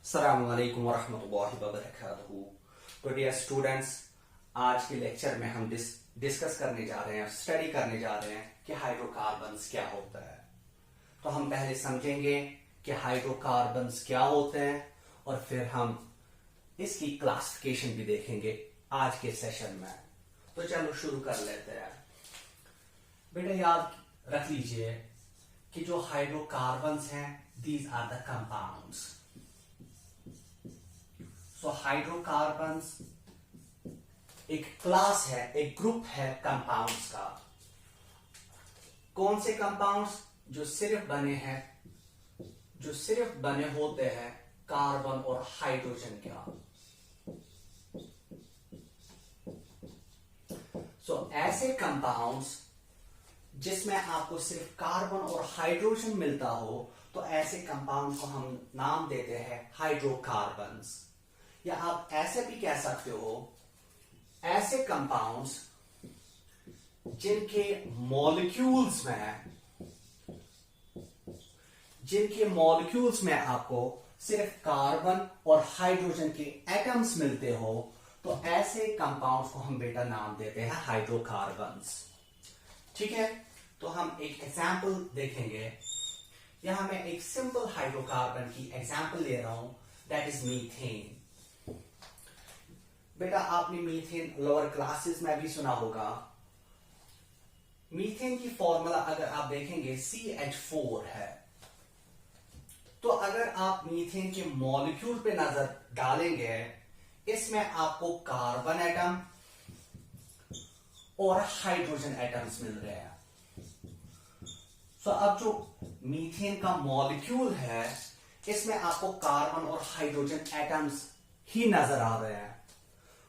अस्सलामु अलैकुम वरहमतुल्लाहि वबरकातुहू। तो डियर स्टूडेंट्स, आज के लेक्चर में हम डिस्कस करने जा रहे हैं, स्टडी करने जा रहे हैं कि हाइड्रोकार्बन्स क्या होता है। तो हम पहले समझेंगे कि हाइड्रोकार्बन्स क्या होते हैं और फिर हम इसकी क्लासिफिकेशन भी देखेंगे आज के सेशन में। तो चलो शुरू कर लेते हैं। बेटा याद रख लीजिए कि जो हाइड्रोकार्बन्स हैं, these are the compounds. So hydrocarbons एक क्लास है, एक ग्रुप है कंपाउंड्स का। कौन से कंपाउंड्स? जो सिर्फ बने होते हैं कार्बन और हाइड्रोजन का। सो ऐसे कंपाउंड्स जिसमें आपको सिर्फ कार्बन और हाइड्रोजन मिलता हो, तो ऐसे कंपाउंड को हम नाम देते हैं हाइड्रोकार्बन्स। या आप ऐसे भी कह सकते हो, ऐसे कंपाउंड्स जिनके मॉलिक्यूल्स में आपको सिर्फ कार्बन और हाइड्रोजन के एटम्स मिलते हो, तो ऐसे कंपाउंड्स को हम बेटा नाम देते हैं हाइड्रोकार्बन्स। ठीक है, तो हम एक एग्जाम्पल देखेंगे। यहां मैं एक सिंपल हाइड्रोकार्बन की एग्जाम्पल ले रहा हूं, दैट इज मीथेन। बेटा आपने मीथेन लोअर क्लासेस में भी सुना होगा। मीथेन की फॉर्मूला अगर आप देखेंगे CH4 है। तो अगर आप मीथेन के मॉलिक्यूल पे नजर डालेंगे, इसमें आपको कार्बन एटम और हाइड्रोजन एटम्स मिल रहे हैं। सो अब जो मीथेन का मॉलिक्यूल है, इसमें आपको कार्बन और हाइड्रोजन एटम्स ही नजर आ रहे हैं।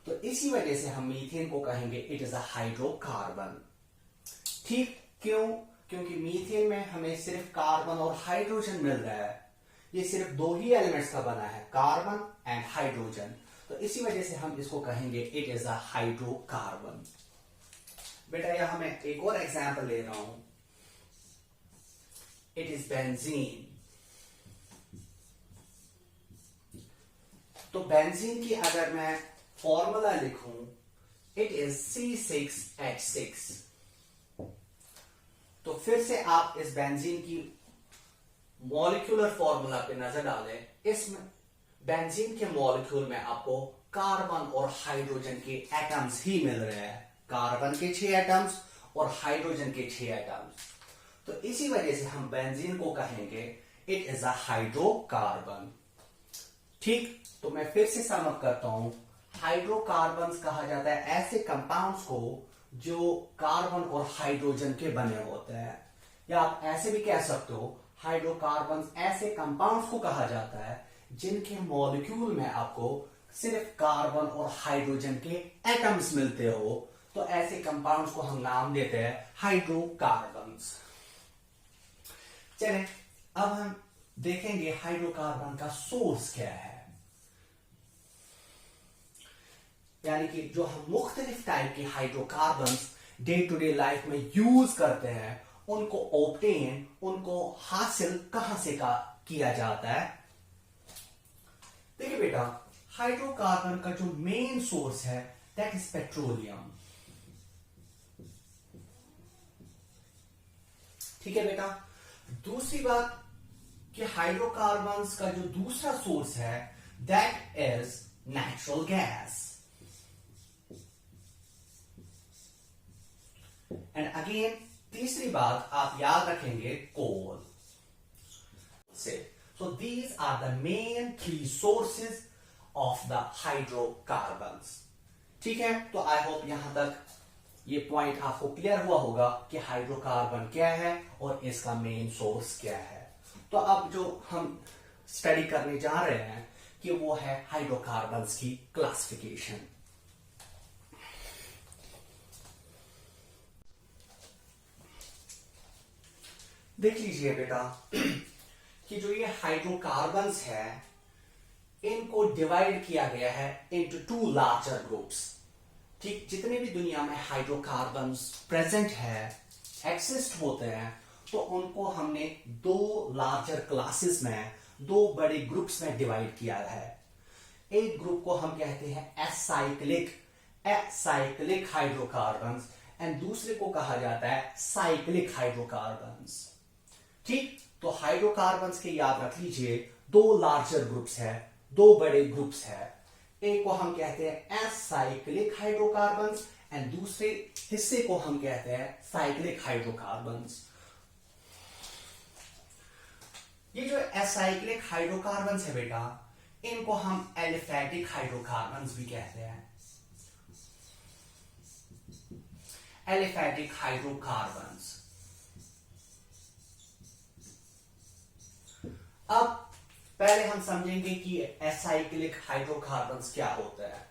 तो इसी वजह से हम मीथेन को कहेंगे इट इज अ हाइड्रोकार्बन। ठीक, क्यों? क्योंकि मीथेन में हमें सिर्फ कार्बन और हाइड्रोजन मिल रहा है। ये सिर्फ दो ही एलिमेंट्स का बना है, कार्बन एंड हाइड्रोजन। तो इसी वजह से हम इसको कहेंगे इट इज अ हाइड्रोकार्बन। बेटा यहां मैं एक और एग्जांपल ले रहा हूं, इट इज बेंजीन। तो बेंजीन की अगर मैं फॉर्मूला लिखूं, इट इज C6H6। तो फिर से आप इस बेंजीन की मॉलिक्यूलर फॉर्मूला पे नजर डालें। इसमें बेंजीन के मॉलिक्यूल में आपको कार्बन और हाइड्रोजन के एटम्स ही मिल रहे हैं, कार्बन के 6 एटम्स और हाइड्रोजन के 6 एटम्स। तो इसी वजह से हम बेंजीन को कहेंगे इट इज अ हाइड्रोकार्बन। ठीक, तो मैं फिर से सम अप करता हूं। हाइड्रोकार्बन्स कहा जाता है ऐसे कंपाउंड्स को जो कार्बन और हाइड्रोजन के बने होते हैं। या आप ऐसे भी कह सकते हो, हाइड्रोकार्बन्स ऐसे कंपाउंड्स को कहा जाता है जिनके मॉलिक्यूल में आपको सिर्फ कार्बन और हाइड्रोजन के एटम्स मिलते हो। तो ऐसे कंपाउंड्स को हम नाम देते हैं हाइड्रोकार्बन्स। चलें, अब हम देखेंगे हाइड्रोकार्बन का सोर्स क्या है। यानी कि जो हम मुख्तलिफ टाइप के hydrocarbons day to day life में यूज करते हैं, उनको हासिल कहां से किया जाता है। देखिए बेटा, हाइड्रोकार्बन का जो मेन सोर्स है दैट इज पेट्रोलियम। ठीक है बेटा, दूसरी बात कि हाइड्रोकार्बन्स का जो दूसरा सोर्स है that is natural gas. And again तीसरी बात आप याद रखेंगे, कोल से। So these are the main 3 sources of the hydrocarbons. ठीक है, तो आई होप यहां तक ये पॉइंट आपको क्लियर हुआ होगा कि हाइड्रोकार्बन क्या है और इसका मेन सोर्स क्या है। तो अब जो हम स्टडी करने जा रहे हैं कि वो है हाइड्रोकार्बन्स की क्लासिफिकेशन। देख लीजिए बेटा कि जो ये हाइड्रोकार्बन्स है, इनको डिवाइड किया गया है इनटू 2 लार्जर ग्रुप्स। ठीक, जितने भी दुनिया में हाइड्रोकार्बन्स प्रेजेंट है, एक्सिस्ट होते हैं, तो उनको हमने 2 लार्जर क्लासेस में दो बड़े ग्रुप्स में डिवाइड किया है। एक ग्रुप को हम कहते हैं एसाइक्लिक हाइड्रोकार्बन्स एंड दूसरे को कहा जाता है साइक्लिक हाइड्रोकार्बन्स। ठीक, तो हाइड्रोकार्बन्स के याद रख लीजिए दो लार्जर ग्रुप्स है, दो बड़े ग्रुप्स है। एक को हम कहते हैं एसाइक्लिक हाइड्रोकार्बन्स एंड दूसरे हिस्से को हम कहते हैं साइक्लिक हाइड्रोकार्बन्स। ये जो एसाइक्लिक हाइड्रोकार्बन्स है बेटा, इनको हम एलिफैटिक हाइड्रोकार्बन्स भी कहते हैं। Aliphatic hydrocarbons. अब पहले हम समझेंगे कि एसाइक्लिक हाइड्रोकार्बन्स क्या होता है।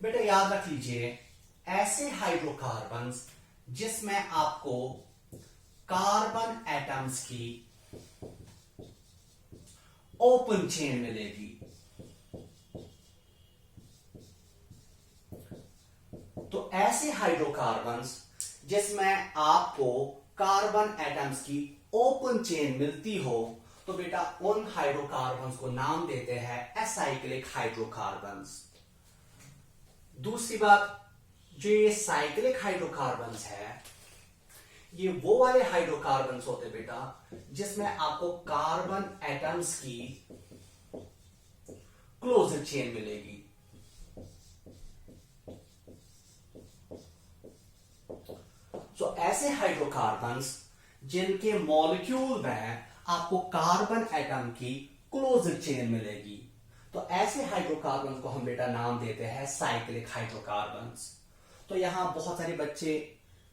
बेटा याद रख लीजिए, ऐसे हाइड्रोकार्बन्स जिसमें आपको कार्बन एटम्स की ओपन चेन मिलेगी। तो ऐसे हाइड्रोकार्बन्स जिसमें आपको कार्बन एटम्स की ओपन चेन मिलती हो, तो बेटा उन हाइड्रोकार्बन्स को नाम देते हैं एसाइक्लिक हाइड्रोकार्बन्स। दूसरी बात, जो ये साइक्लिक हाइड्रोकार्बन्स है, ये वो वाले हाइड्रोकार्बन्स होते बेटा जिसमें आपको कार्बन एटम्स की क्लोजर चेन मिलेगी। तो ऐसे हाइड्रोकार्बन्स जिनके मॉलिक्यूल में आपको कार्बन एटम की क्लोजर चेन मिलेगी, तो ऐसे हाइड्रोकार्बन्स को हम बेटा नाम देते हैं साइक्लिक हाइड्रोकार्बन्स। तो यहां बहुत सारे बच्चे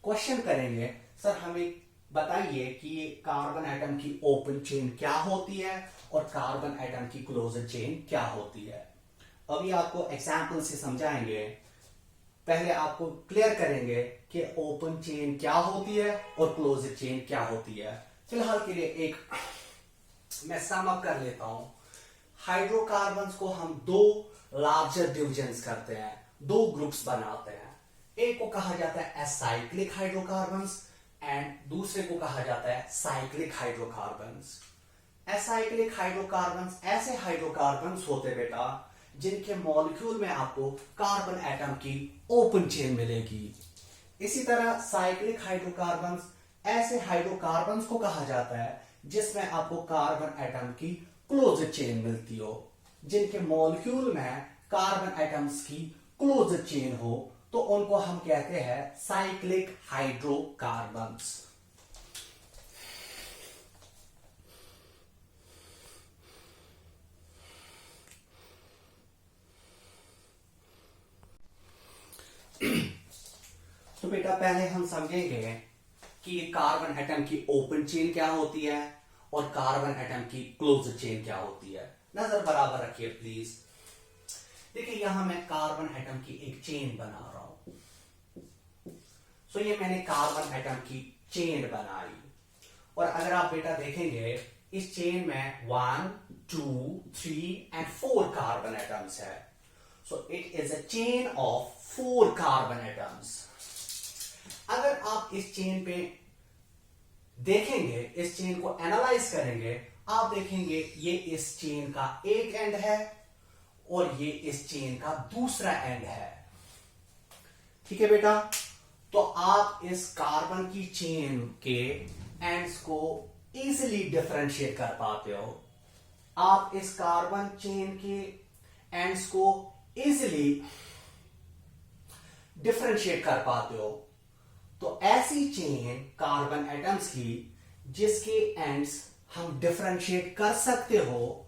क्वेश्चन करेंगे, सर हमें बताइए कि ये कार्बन एटम की ओपन चेन क्या होती है और कार्बन एटम की क्लोजर चेन क्या होती है। अभी आपको एग्जाम्पल से समझाएंगे, पहले आपको क्लियर करेंगे कि ओपन चेन क्या होती है और क्लोजर चेन क्या होती है। फिलहाल के लिए एक मैं सम अप कर लेता हूं। हाइड्रोकार्बन्स को हम दो लार्जर डिविजन्स करते हैं, दो ग्रुप्स बनाते हैं। एक को कहा जाता है एसाइक्लिक हाइड्रोकार्बन्स एंड दूसरे को कहा जाता है साइक्लिक हाइड्रोकार्बन्स। एसाइक्लिक हाइड्रोकार्बन्स ऐसे हाइड्रोकार्बन्स होते बेटा जिनके मॉलिक्यूल में आपको कार्बन एटम की ओपन चेन मिलेगी। इसी तरह साइक्लिक हाइड्रोकार्बन्स ऐसे हाइड्रोकार्बन्स को कहा जाता है जिसमें आपको कार्बन एटम की क्लोजर चेन मिलती हो। जिनके मॉलिक्यूल में कार्बन एटम्स की क्लोजर चेन हो, तो उनको हम कहते हैं साइक्लिक हाइड्रोकार्बन्स। तो बेटा पहले हम समझेंगे कि कार्बन एटम की ओपन चेन क्या होती है और कार्बन एटम की क्लोज्ड चेन क्या होती है। नजर बराबर रखिए प्लीज। देखिए यहां मैं कार्बन एटम की एक चेन बना रहा हूं। सो ये मैंने कार्बन एटम की चेन बनाई, और अगर आप बेटा देखेंगे इस चेन में 1 2 3 एंड 4 कार्बन एटम्स है। So it is a chain of 4 carbon atoms. अगर आप इस चेन पे देखेंगे, इस चेन को एनालाइज करेंगे, आप देखेंगे ये इस चेन का एक एंड है और ये इस चेन का दूसरा एंड है। ठीक है बेटा, तो आप इस कार्बन की चेन के एंड्स को इजीली डिफरेंशिएट कर पाते हो। आप इस कार्बन चेन के एंड्स को इजीली डिफरेंशिएट कर पाते हो। तो ऐसी चेन कार्बन एटम्स की जिसके एंड्स हम डिफरेंशिएट कर सकते हो,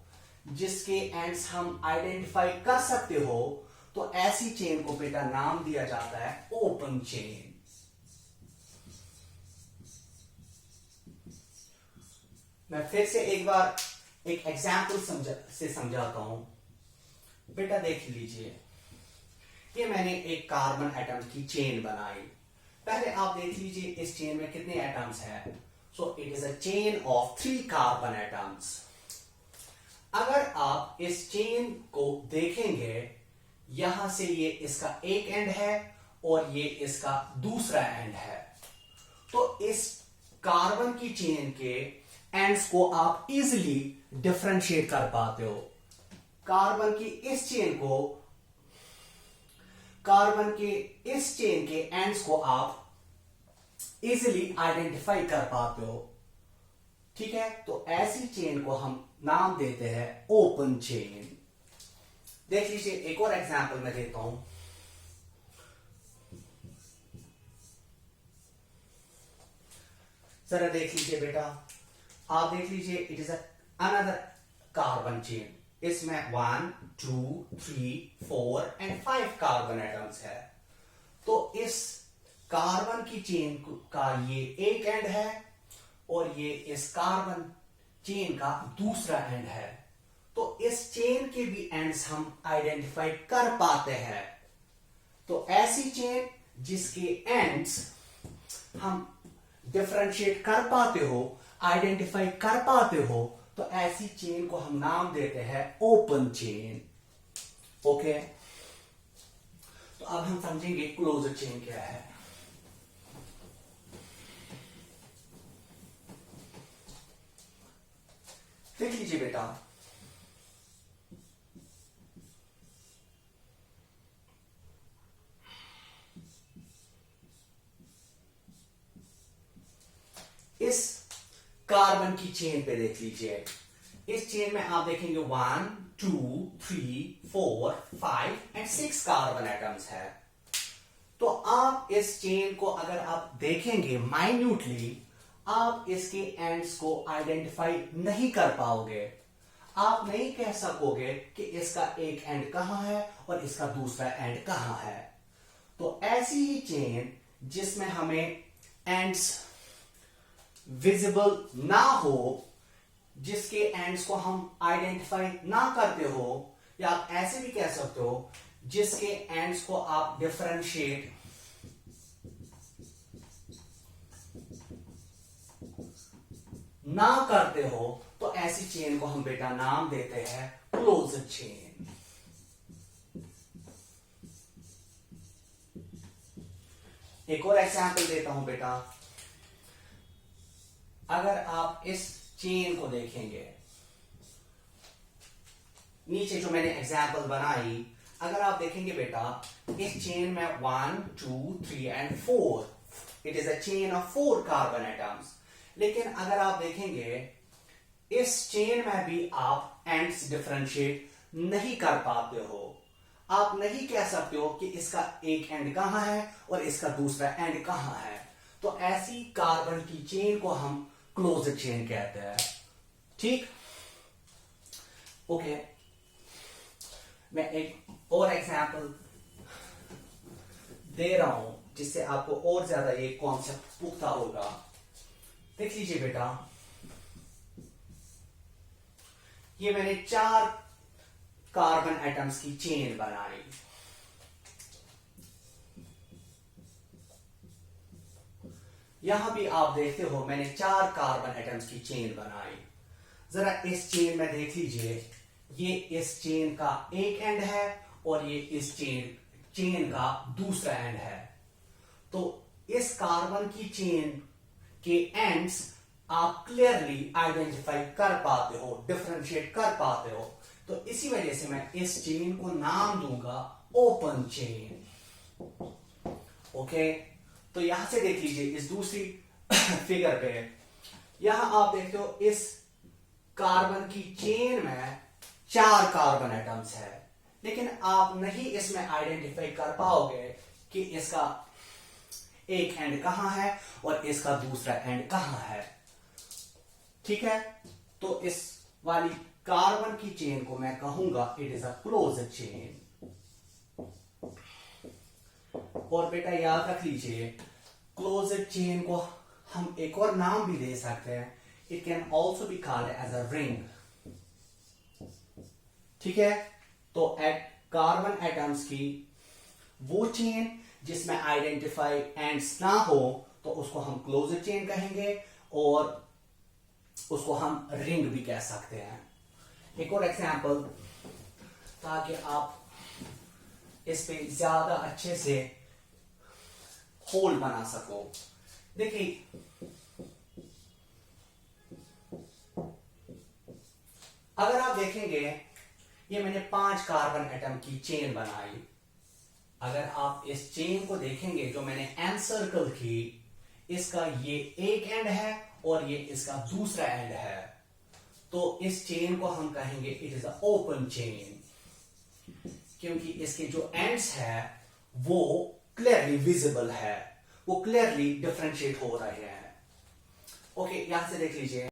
जिसके एंड्स हम आइडेंटिफाई कर सकते हो, तो ऐसी चेन को बेटा नाम दिया जाता है ओपन चेन। मैं फिर से एक बार एक एग्जाम्पल से समझाता हूं। बेटा देख लीजिए, ये मैंने एक कार्बन एटम की चेन बनाई। पहले आप देख लीजिए इस चेन में कितने एटम्स हैं। So it is a chain of 3 carbon atoms. अगर आप इस चेन को देखेंगे, यहां से ये इसका एक एंड है और ये इसका दूसरा एंड है। तो इस कार्बन की चेन के एंड्स को आप इजिली डिफरेंशिएट कर पाते हो। कार्बन की इस चेन को, कार्बन के इस चेन के एंड्स को आप इजिली आइडेंटिफाई कर पाते हो। ठीक है, तो ऐसी चेन को हम नाम देते हैं ओपन चेन। देख लीजिए, एक और एग्जांपल मैं देता हूं। जरा देख लीजिए बेटा, आप देख लीजिए, it is another carbon chain. इसमें 1 2 3 4 एंड 5 कार्बन एटम्स है। तो इस कार्बन की चेन का ये एक एंड है और ये इस कार्बन चेन का दूसरा एंड है। तो इस चेन के भी एंड्स हम आइडेंटिफाई कर पाते हैं। तो ऐसी चेन जिसके एंड्स हम डिफरेंशिएट कर पाते हो, आइडेंटिफाई कर पाते हो, तो ऐसी चेन को हम नाम देते हैं ओपन चेन। ओके, तो अब हम समझेंगे क्लोज्ड चेन क्या है। देख लीजिए बेटा, इस कार्बन की चेन पे देख लीजिए। इस चेन में आप देखेंगे 1 2 3 4 5 एंड 6 कार्बन एटम्स है। तो आप इस चेन को अगर आप देखेंगे माइन्यूटली, आप इसके एंड्स को आइडेंटिफाई नहीं कर पाओगे। आप नहीं कह सकोगे कि इसका एक एंड कहां है और इसका दूसरा एंड कहां है। तो ऐसी ही चेन जिसमें हमें एंड्स विजिबल ना हो, जिसके एंड्स को हम आइडेंटिफाई ना करते हो, या आप ऐसे भी कह सकते हो जिसके एंड्स को आप डिफरेंशिएट ना करते हो, तो ऐसी चेन को हम बेटा नाम देते हैं क्लोज्ड चेन। एक और एग्जांपल देता हूं बेटा। अगर आप इस चेन को देखेंगे, नीचे जो मैंने एग्जांपल बनाई, अगर आप देखेंगे बेटा, इस चेन में 1 2 3 and 4, it is a chain of 4 carbon atoms. लेकिन अगर आप देखेंगे, इस चेन में भी आप एंड्स डिफरेंशिएट नहीं कर पाते हो। आप नहीं कह सकते हो कि इसका एक एंड कहां है और इसका दूसरा एंड कहां है। तो ऐसी कार्बन की चेन को हम क्लोज्ड चेन कहते हैं। ठीक, ओके, मैं एक और एग्जांपल दे रहा हूं जिससे आपको और ज्यादा ये कॉन्सेप्ट पुख्ता होगा। देख लीजिए बेटा, ये मैंने 4 कार्बन एटम्स की चेन बनाई। यहां भी आप देखते हो मैंने 4 कार्बन एटम्स की चेन बनाई। जरा इस चेन में देख लीजिए, ये इस चेन का एक एंड है और ये इस चेन का दूसरा एंड है। तो इस कार्बन की चेन के एंड्स आप क्लियरली आइडेंटिफाई कर पाते हो, डिफरेंशिएट कर पाते हो। तो इसी वजह से मैं इस चेन को नाम दूंगा ओपन चेन। ओके, तो यहां से देख लीजिए, इस दूसरी फिगर पे यहां आप देखते हो इस कार्बन की चेन में 4 कार्बन एटम्स है, लेकिन आप नहीं इसमें आइडेंटिफाई कर पाओगे कि इसका एक एंड कहां है और इसका दूसरा एंड कहां है। ठीक है, तो इस वाली कार्बन की चेन को मैं कहूंगा it is a closed chain. और बेटा याद रख लीजिए, क्लोज्ड चेन को हम एक और नाम भी दे सकते हैं। It can also be called as a ring. ठीक है, तो कार्बन एटम्स की वो चेन जिसमें आइडेंटिफाई एंड्स ना हो, तो उसको हम क्लोज्ड चेन कहेंगे और उसको हम रिंग भी कह सकते हैं। एक और एग्जांपल, ताकि आप इस पे ज्यादा अच्छे से होल बना सको। देखिए, अगर आप देखेंगे ये मैंने 5 कार्बन एटम की चेन बनाई। अगर आप इस चेन को देखेंगे जो मैंने एन सर्कल की, इसका ये एक एंड है और ये इसका दूसरा एंड है, तो इस चेन को हम कहेंगे it is a open chain, क्योंकि इसके जो एंड्स है वो क्लियरली विजिबल है, वो क्लियरली डिफरेंशिएट हो रहे हैं। ओके, यहां से देख लीजिए